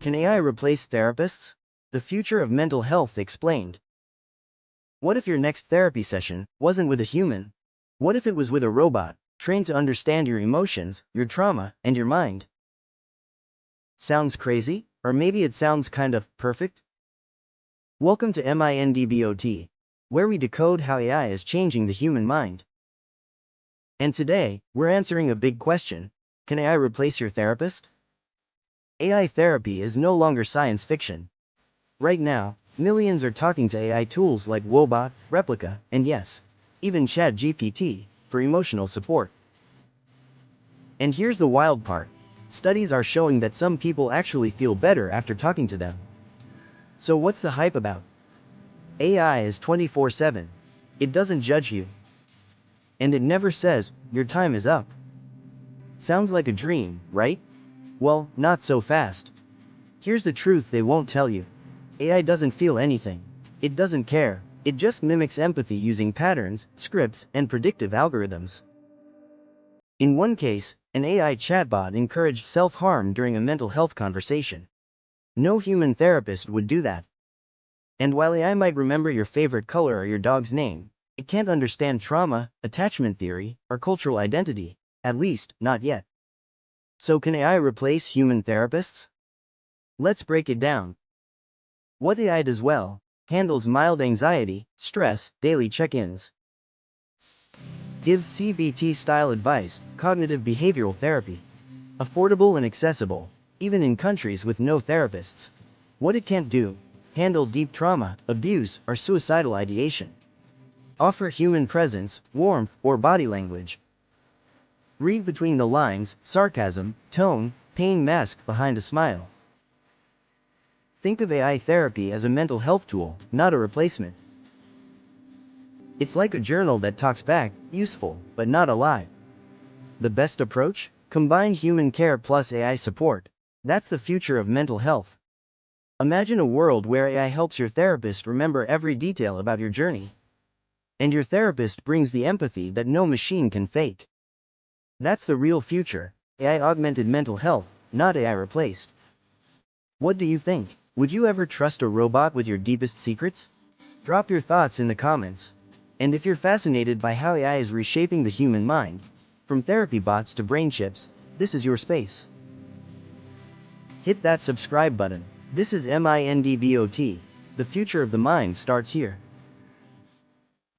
Can AI replace therapists? The future of mental health explained. What if your next therapy session wasn't with a human? What if it was with a robot, trained to understand your emotions, your trauma, and your mind? Sounds crazy? Or maybe it sounds kind of perfect? Welcome to MINDBOT, where we decode how AI is changing the human mind. And today, we're answering a big question. Can AI replace your therapist? AI therapy is no longer science fiction. Right now, millions are talking to AI tools like Woebot, Replica, and yes, even ChatGPT, for emotional support. And here's the wild part. Studies are showing that some people actually feel better after talking to them. So what's the hype about? AI is 24/7. It doesn't judge you. And it never says, your time is up. Sounds like a dream, right? Well, not so fast. Here's the truth they won't tell you. AI doesn't feel anything. It doesn't care. It just mimics empathy using patterns, scripts, and predictive algorithms. In one case, an AI chatbot encouraged self-harm during a mental health conversation. No human therapist would do that. And while AI might remember your favorite color or your dog's name, it can't understand trauma, attachment theory, or cultural identity, at least, not yet. So can AI replace human therapists? Let's break it down. What AI does well: handles mild anxiety, stress, daily check-ins. Gives CBT-style advice, cognitive behavioral therapy. Affordable and accessible, even in countries with no therapists. What it can't do: handle deep trauma, abuse, or suicidal ideation. Offer human presence, warmth, or body language. Read between the lines, sarcasm, tone, pain masked behind a smile. Think of AI therapy as a mental health tool, not a replacement. It's like a journal that talks back, useful, but not alive. The best approach? Combine human care plus AI support. That's the future of mental health. Imagine a world where AI helps your therapist remember every detail about your journey. And your therapist brings the empathy that no machine can fake. That's the real future: AI augmented mental health, not AI replaced. What do you think? Would you ever trust a robot with your deepest secrets? Drop your thoughts in the comments. And if you're fascinated by how AI is reshaping the human mind, from therapy bots to brain chips, this is your space. Hit that subscribe button. This is MINDBOT. The future of the mind starts here.